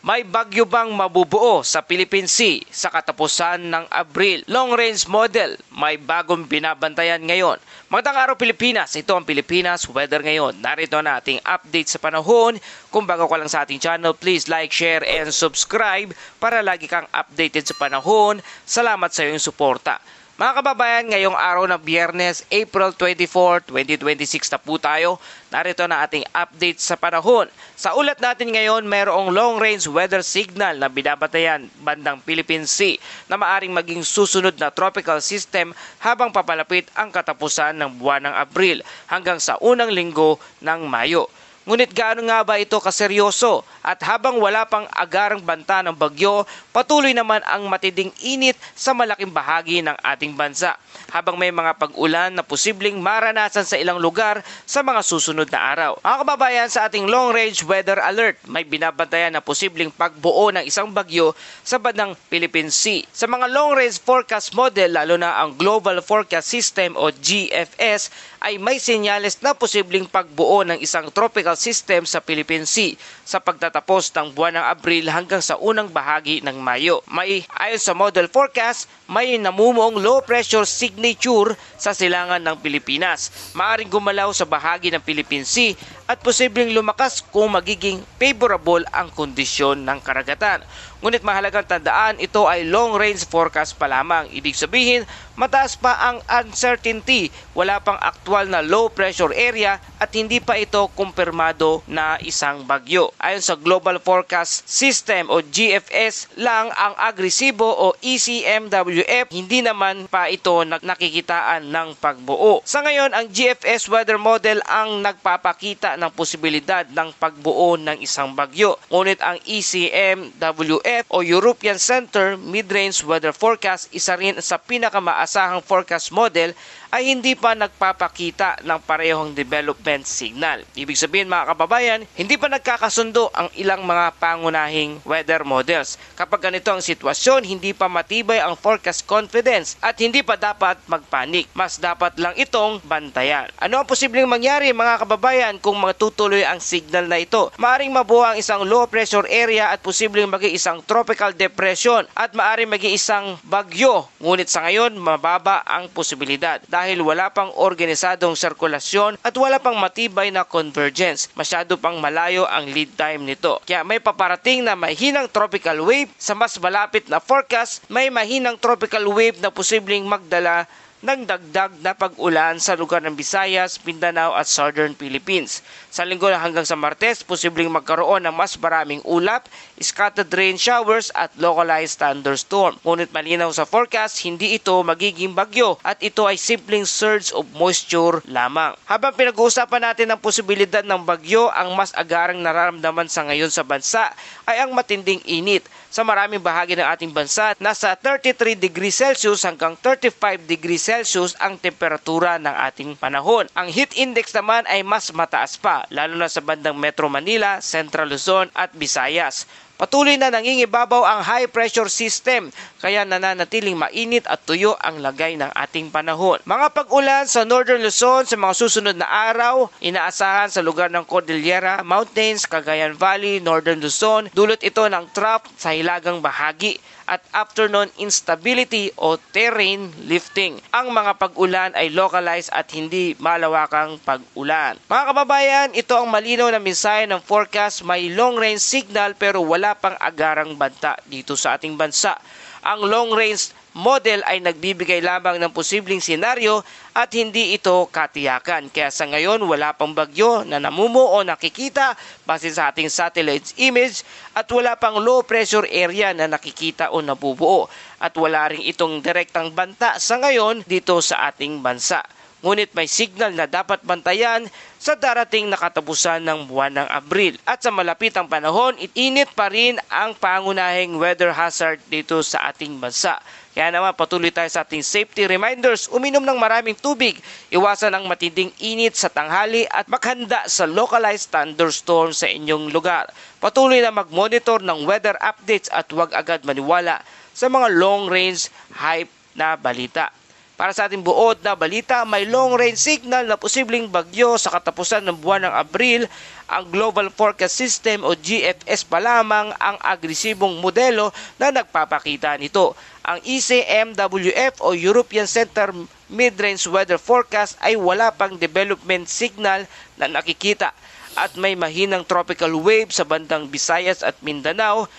May bagyo bang mabubuo sa Philippine Sea sa katapusan ng Abril? Long range model, may bagong binabantayan ngayon. Magandang araw Pilipinas, ito ang Pilipinas Weather ngayon. Narito na ating update sa panahon. Kung bago ka lang sa ating channel, please like, share, and subscribe para lagi kang updated sa panahon. Salamat sa iyong suporta. Mga kababayan, ngayong araw ng Biyernes, April 24, 2026 na po tayo. Narito na ating update sa panahon. Sa ulat natin ngayon, mayroong long-range weather signal na binabatayan bandang Philippine Sea na maaring maging susunod na tropical system habang papalapit ang katapusan ng buwan ng Abril hanggang sa unang linggo ng Mayo. Ngunit gaano nga ba ito kaseryoso? At habang wala pang agarang banta ng bagyo, patuloy naman ang matinding init sa malaking bahagi ng ating bansa. Habang may mga pag-ulan na posibleng maranasan sa ilang lugar sa mga susunod na araw. Mga kababayan, sa ating long-range weather alert, may binabantayan na posibleng pagbuo ng isang bagyo sa bandang Philippine Sea. Sa mga long-range forecast model, lalo na ang Global Forecast System o GFS, ay may senyales na posibleng pagbuo ng isang tropical system sa Philippine Sea sa pagtatapos ng buwan ng Abril hanggang sa unang bahagi ng Mayo. Ayon sa model forecast, may namumuong low pressure signature sa silangan ng Pilipinas. Maaring gumalaw sa bahagi ng Philippine Sea at posibleng lumakas kung magiging favorable ang kondisyon ng karagatan. Ngunit mahalagang tandaan, ito ay long-range forecast pa lamang. Ibig sabihin, mataas pa ang uncertainty, wala pang aktwal na low pressure area at hindi pa ito kumpirmado na isang bagyo. Ayon sa Global Forecast System o GFS lang ang agresibo o ECMWF, hindi naman pa ito nakikitaan ng pagbuo. Sa ngayon, ang GFS weather model ang nagpapakita ng posibilidad ng pagbuo ng isang bagyo. Ngunit ang ECMWF o European Center Mid-Range Weather Forecast, isa rin sa pinakamaasahang forecast model, ay hindi pa nagpapakita ng parehong development signal. Ibig sabihin mga kababayan, hindi pa nagkakasundo ang ilang mga pangunahing weather models. Kapag ganito ang sitwasyon, hindi pa matibay ang forecast confidence at hindi pa dapat magpanik. Mas dapat lang itong bantayan. Ano ang posibleng mangyari mga kababayan kung matutuloy ang signal na ito? Maaring mabuo ang isang low pressure area at posibleng maging isang tropical depression at maaring maging isang bagyo. Ngunit sa ngayon, mababa ang posibilidad dahil wala pang organisadong sirkulasyon at wala pang matibay na convergence. Masyado pang malayo ang lead time nito. Kaya may paparating na mahinang tropical wave. Sa mas malapit na forecast, may mahinang tropical wave na posibleng magdala ng dagdag na pag-ulan sa lugar ng Visayas, Mindanao at Southern Philippines. Sa linggo hanggang sa Martes, posibleng magkaroon ng mas maraming ulap, scattered rain showers at localized thunderstorm. Ngunit malinaw sa forecast, hindi ito magiging bagyo at ito ay simpleng surge of moisture lamang. Habang pinag-uusapan natin ang posibilidad ng bagyo, ang mas agarang nararamdaman sa ngayon sa bansa ay ang matinding init. Sa maraming bahagi ng ating bansa, nasa 33 degrees Celsius hanggang 35 degrees Celsius ang temperatura ng ating panahon. Ang heat index naman ay mas mataas pa, lalo na sa bandang Metro Manila, Central Luzon at Visayas. Patuloy na nangingibabaw ang high pressure system, kaya nananatiling mainit at tuyo ang lagay ng ating panahon. Mga pag-ulan sa Northern Luzon sa mga susunod na araw, inaasahan sa lugar ng Cordillera Mountains, Cagayan Valley, Northern Luzon. Dulot ito ng trough sa hilagang bahagi at afternoon instability o terrain lifting. Ang mga pag-ulan ay localized at hindi malawakang pag-ulan. Mga kababayan, ito ang malinaw na mensahe ng forecast. May long-range signal pero wala pang agarang banta dito sa ating bansa. Ang long-range model ay nagbibigay lamang ng posibleng senaryo at hindi ito katiyakan. Kaya sa ngayon, wala pang bagyo na namumuo o nakikita base sa ating satellite image at wala pang low pressure area na nakikita o nabubuo. At wala rin itong direktang banta sa ngayon dito sa ating bansa. Ngunit may signal na dapat bantayan sa darating na katapusan ng buwan ng Abril. At sa malapitang panahon, iinit pa rin ang pangunahing weather hazard dito sa ating bansa. Kaya naman patuloy tayo sa ating safety reminders, uminom ng maraming tubig, iwasan ang matinding init sa tanghali at maghanda sa localized thunderstorm sa inyong lugar. Patuloy na mag-monitor ng weather updates at huwag agad maniwala sa mga long-range hype na balita. Para sa ating buod na balita, may long range signal na posibleng bagyo sa katapusan ng buwan ng Abril. Ang Global Forecast System o GFS pa lamang ang agresibong modelo na nagpapakita nito. Ang ECMWF o European Center Mid-Range Weather Forecast ay wala pang development signal na nakikita at may mahinang tropical wave sa bandang Visayas at Mindanao.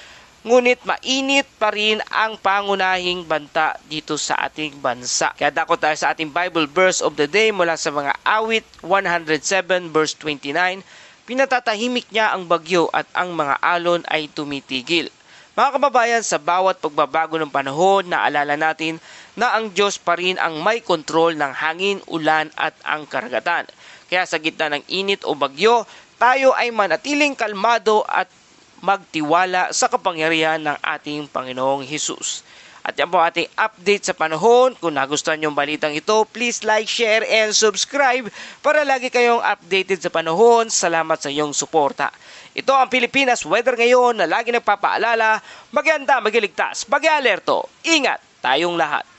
Ngunit mainit pa rin ang pangunahing banta dito sa ating bansa. Kaya dako tayo sa ating Bible verse of the day mula sa mga awit 107 verse 29. Pinatatahimik niya ang bagyo at ang mga alon ay tumitigil. Mga kababayan, sa bawat pagbabago ng panahon, naalala natin na ang Diyos pa rin ang may kontrol ng hangin, ulan at ang karagatan. Kaya sa gitna ng init o bagyo, tayo ay manatiling kalmado at magtiwala sa kapangyarihan ng ating Panginoong Hesus. At yan po ating update sa panahon. Kung nagustuhan yung balitang ito, please like, share, and subscribe para lagi kayong updated sa panahon. Salamat sa iyong suporta. Ito ang Pilipinas Weather Ngayon na lagi nagpapaalala, maganda, magiligtas, mag-alerto. Ingat tayong lahat.